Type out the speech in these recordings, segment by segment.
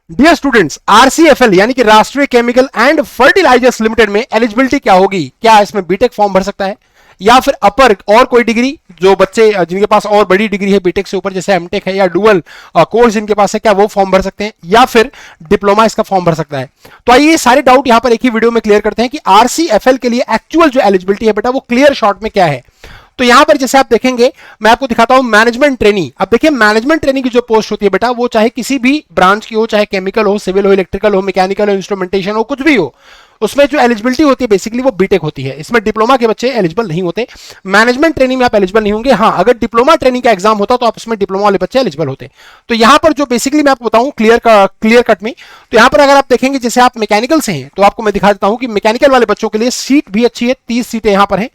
Dear students, RCFL यानी कि राष्ट्रीय केमिकल एंड फर्टिलाइजर्स लिमिटेड में एलिजिबिलिटी क्या होगी? क्या इसमें बीटेक फॉर्म भर सकता है या फिर अपर और कोई डिग्री, जो बच्चे जिनके पास और बड़ी डिग्री है बीटेक से ऊपर, जैसे एमटेक है या डुअल कोर्स जिनके पास है, क्या वो फॉर्म भर सकते हैं या फिर डिप्लोमा इसका फॉर्म भर सकता है? तो आइए सारे डाउट यहां पर एक ही वीडियो में क्लियर करते हैं कि आरसीएफएल के लिए एक्चुअल जो एलिजिबिलिटी है बेटा वो क्लियर शॉर्ट में क्या है। तो यहां पर जैसे आप देखेंगे, मैं आपको दिखाता हूं मैनेजमेंट ट्रेनी। अब देखिए मैनेजमेंट ट्रेनी की जो पोस्ट होती है बेटा वो चाहे किसी भी ब्रांच की हो, चाहे केमिकल हो, सिविल हो, इलेक्ट्रिकल हो, मैकेनिकल हो, इंस्ट्रूमेंटेशन हो, कुछ भी हो, उसमें जो एलिजिबिलिटी होती है बेसिकली वो बीटेक होती है। इसमें डिप्लोमा के बच्चे एलिजिबल नहीं होते। मैनेजमेंट ट्रेनिंग में आप एलिजिबल नहीं होंगे। हाँ, अगर डिप्लोमा ट्रेनिंग का एग्जाम होता तो आप उसमें डिप्लोमा वाले बच्चे एलिजिबल होते। तो यहां पर जो बेसिकली मैं आपको बताऊं क्लियर कट में, तो यहां पर अगर आप देखेंगे जैसे आप मैकेनिकल से हैं तो आपको मैं दिखा देता हूं कि मैकेनिकल वाले बच्चों के लिए सीट भी अच्छी है। 30 सीटें यहां पर हैं,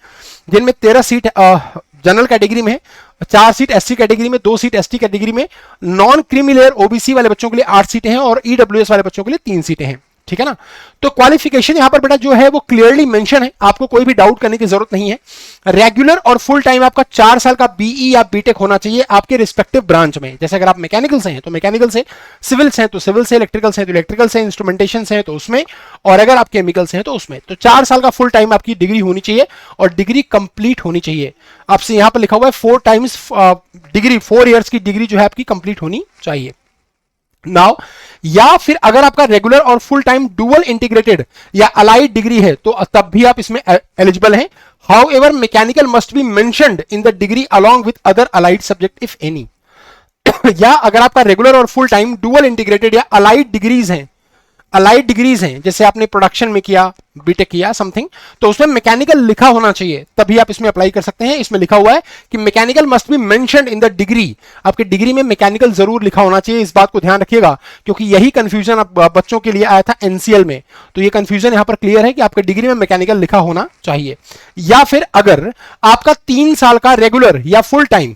जिनमें 13 सीट जनरल कैटेगरी में है, 4 सीट एससी कैटेगरी में, 2 सीट एसटी कैटेगरी में, नॉन क्रीमी लेयर ओबीसी वाले बच्चों के लिए 8 सीटें हैं और ईडब्ल्यूएस वाले बच्चों के लिए 3 सीटें हैं। ठीक है ना? तो क्वालिफिकेशन यहां पर बेटा जो है वो क्लियरली मेंशन है, आपको कोई भी डाउट करने की जरूरत नहीं है। रेगुलर और फुल टाइम आपका 4 साल का बीई या बीटेक होना चाहिए आपके रिस्पेक्टिव ब्रांच में। जैसे अगर आप मैकेनिकल से हैं तो मैकेनिकल से, सिविल से हैं तो सिविल से, इलेक्ट्रिकल से हैं तो इलेक्ट्रिकल से, इंस्ट्रूमेंटेशन से हैं तो उसमें, और अगर आप केमिकल से हैं तो उसमें। तो 4 साल का फुल टाइम आपकी डिग्री होनी चाहिए और डिग्री कंप्लीट होनी चाहिए। आपसे यहां पर लिखा हुआ है 4 टाइम्स डिग्री, 4 इयर्स की डिग्री जो है आपकी कंप्लीट होनी चाहिए। नाउ, या फिर अगर आपका रेगुलर और फुल टाइम डुअल इंटीग्रेटेड या अलाइड डिग्री है तो तब भी आप इसमें एलिजिबल हैं। However mechanical must be mentioned in the degree along with other allied subject if any. या अगर आपका रेगुलर और फुल टाइम डुअल इंटीग्रेटेड या अलाइड डिग्रीज हैं, जैसे आपने प्रोडक्शन में किया, बीटेक किया समथिंग, तो उसमें मैकेनिकल लिखा होना चाहिए, तभी आप इसमें अप्लाई कर सकते हैं। इसमें लिखा हुआ है कि mechanical must be mentioned in the degree, आपके डिग्री में मैकेनिकल जरूर लिखा होना चाहिए। इस बात को ध्यान रखिएगा क्योंकि यही कंफ्यूजन बच्चों के लिए आया था एनसीएल में। तो ये कंफ्यूजन यहां पर क्लियर है कि आपके डिग्री में मैकेनिकल लिखा होना चाहिए। या फिर अगर आपका 3 साल का रेगुलर या फुल टाइम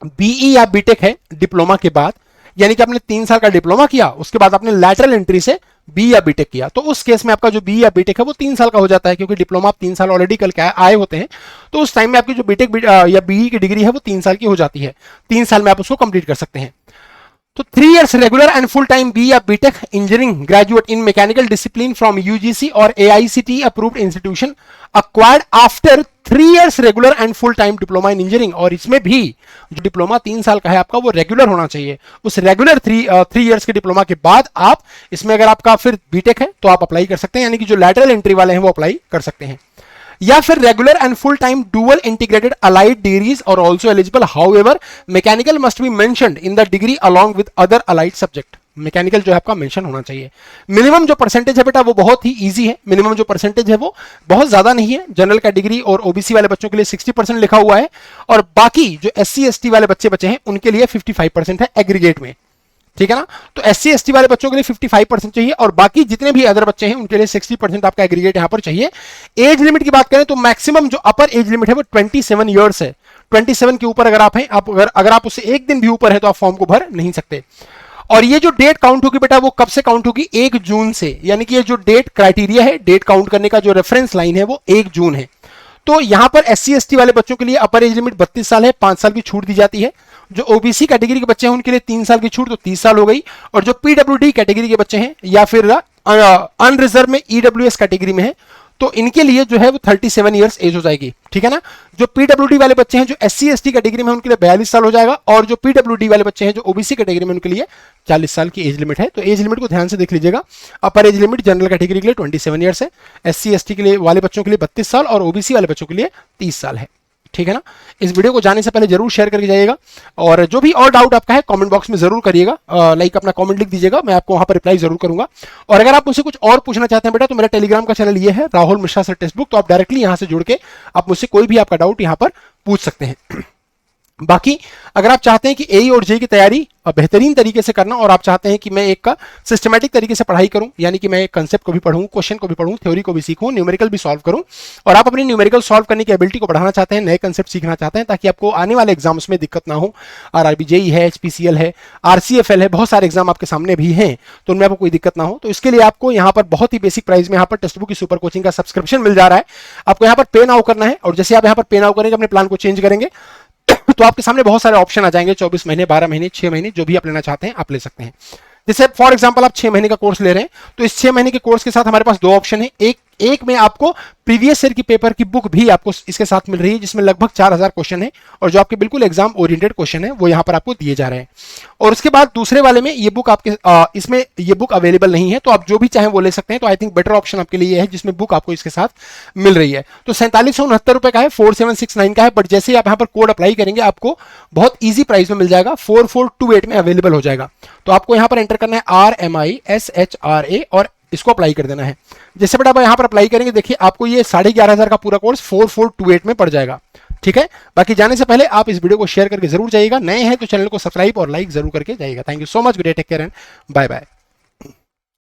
बीई या बीटेक है डिप्लोमा के बाद, यानी कि आपने 3 साल का डिप्लोमा किया, उसके बाद आपने लैटरल एंट्री से बी या बीटेक किया, तो उस केस में आपका जो बी या बीटेक है वो 3 साल का हो जाता है, क्योंकि डिप्लोमा आप 3 साल ऑलरेडी करके आए होते हैं। तो उस टाइम में आपकी जो बीटेक या बीई की डिग्री है वो 3 साल की हो जाती है। 3 साल में आप उसको कंप्लीट कर सकते हैं। तो 3 years regular and full time B या BTech engineering graduate in mechanical discipline from UGC और AICTE approved institution acquired after 3 years regular and full time diploma in engineering. और इसमें भी जो डिप्लोमा 3 साल का है आपका वो रेगुलर होना चाहिए। उस रेगुलर 3 years के डिप्लोमा के बाद आप इसमें अगर आपका फिर बीटेक है तो आप अप्लाई कर सकते हैं, यानी कि जो लैटरल एंट्री वाले हैं वो अप्लाई कर सकते हैं। या फिर regular and full time dual integrated allied degrees और also eligible, however mechanical must be mentioned in the degree along with other allied subject. Mechanical जो है आपका मेंशन होना चाहिए। मिनिमम जो परसेंटेज है बेटा वो बहुत ही इजी है। मिनिमम जो परसेंटेज है वो बहुत ज्यादा नहीं है। जनरल कैटेगरी और ओबीसी वाले बच्चों के लिए 60% लिखा हुआ है और बाकी जो एससी एसटी वाले बच्चे हैं उनके लिए 55% है एग्रीगेट में। ठीक है ना? तो एससी एसटी वाले बच्चों के लिए 55% चाहिए और बाकी जितने भी अदर बच्चे हैं उनके लिए 60% आपका एग्रीगेट यहां पर चाहिए। एज लिमिट की बात करें तो मैक्सिमम जो अपर एज लिमिट है वो 27 ईयर्स है। 27 के ऊपर अगर आप हैं, अगर आप उससे एक दिन भी ऊपर है तो आप फॉर्म को भर नहीं सकते। और ये जो डेट काउंट होगी बेटा वो कब से काउंट होगी? 1 जून से। यानी कि ये जो डेट क्राइटेरिया है, डेट काउंट करने का जो रेफरेंस लाइन है वो 1 जून है। तो यहां पर एससी एसटी वाले बच्चों के लिए अपर एज लिमिट 32 साल है, 5 साल की छूट दी जाती है। जो ओबीसी कैटेगरी के बच्चे हैं उनके लिए 3 साल की छूट, तो 30 साल हो गई। और जो पीडब्ल्यूडी कैटेगरी के बच्चे हैं या फिर अनरिजर्व में ईडब्ल्यूएस कैटेगरी में है तो इनके लिए जो है वो 37 ईयर्स एज हो जाएगी। ठीक है ना? जो पीडब्ल्यूडी वाले बच्चे हैं जो एससी एसटी कैटेगरी में उनके लिए 42 साल हो जाएगा और जो पीडब्ल्यूडी वाले बच्चे हैं जो ओबीसी कैटेगरी में उनके लिए 40 साल की एज लिमिट है। तो एज लिमिट को ध्यान से देख लीजिएगा। अपर एज लिमिट जनरल कैटेगरी के लिए 27 ईयर्स है, एससी एसटी के लिए वाले बच्चों के लिए 32 साल और ओबीसी वाले बच्चों के लिए 30 साल है। ठीक है ना? इस वीडियो को जाने से पहले जरूर शेयर करके जाइएगा और जो भी और डाउट आपका है कमेंट बॉक्स में जरूर करिएगा। लाइक अपना कमेंट लिख दीजिएगा, मैं आपको वहां पर रिप्लाई जरूर करूंगा। और अगर आप मुझसे कुछ और पूछना चाहते हैं बेटा तो मेरा टेलीग्राम का चैनल ये है Rahul Mishra sir text book, तो आप डायरेक्टली यहां से जुड़ के आप मुझसे कोई भी आपका डाउट यहां पर पूछ सकते हैं। बाकी अगर आप चाहते हैं कि एई और जेई की तैयारी बेहतरीन तरीके से करना और आप चाहते हैं कि मैं एक का सिस्टमैटिक तरीके से पढ़ाई करूं, यानी कि मैं कंसेप्ट को भी पढ़ूं, क्वेश्चन को भी पढ़ूं, थ्योरी को भी सीखूं, न्यूमेरिकल भी सॉल्व करूं और आप अपनी न्यूमेरिकल सॉल्व करने की एबिलिटी को बढ़ाना चाहते हैं, नए कंसेप्ट सीखना चाहते हैं ताकि आपको आने वाले एग्जाम्स में दिक्कत ना हो। आरआरबी जेई है, एचपीसीएल है, आरसीएफएल है, बहुत सारे एग्जाम आपके सामने भी हैं, तो उनमें आपको कोई दिक्कत ना हो। तो इसके लिए आपको यहाँ पर बहुत ही बेसिक प्राइस में यहाँ पर टेक्स्ट बुक की सुपर कोचिंग का सब्सक्रिप्शन मिल जा रहा है। आपको यहाँ पर पे नाउ करना है और जैसे आप यहाँ पर पे नाउ करेंगे, अपने प्लान को चेंज करेंगे तो आपके सामने बहुत सारे ऑप्शन आ जाएंगे। 24 महीने, 12 महीने, 6 महीने, जो भी आप लेना चाहते हैं आप ले सकते हैं। जैसे फॉर एग्जांपल आप 6 महीने का कोर्स ले रहे हैं, तो इस 6 महीने के कोर्स के साथ हमारे पास दो ऑप्शन है। एक में आपको प्रीवियस ईयर की पेपर की बुक भी आपको इसके साथ मिल रही है, जिसमें लगभग 4000 क्वेश्चन है और जो आपके बिल्कुल एग्जाम ओरिएंटेड क्वेश्चन है वो यहां पर आपको दिए जा रहे हैं। और उसके बाद दूसरे वाले में ये बुक आपके इसमें ये बुक अवेलेबल नहीं है, तो आप जो भी चाहें वो ले सकते हैं। तो आई थिंक बेटर ऑप्शन आपके लिए है जिसमें बुक आपको इसके साथ मिल रही है। तो 4769 रुपए का है, 4769 का है, बट जैसे ही आप यहां पर कोड अप्लाई करेंगे आपको बहुत ईजी प्राइस में मिल जाएगा, 4428 में अवेलेबल हो जाएगा। तो आपको यहां पर एंटर करना है RMISHRA और इसको अप्लाई कर देना है। जैसे बेटा आप यहां पर अप्लाई करेंगे, देखिए आपको ये 11,500 का पूरा कोर्स 4428 में पड़ जाएगा। ठीक है, बाकी जाने से पहले आप इस वीडियो को शेयर करके जरूर जाइएगा, नए हैं तो चैनल को सब्सक्राइब और लाइक जरूर करके जाइएगा। Thank you so much, good day, take care and bye bye.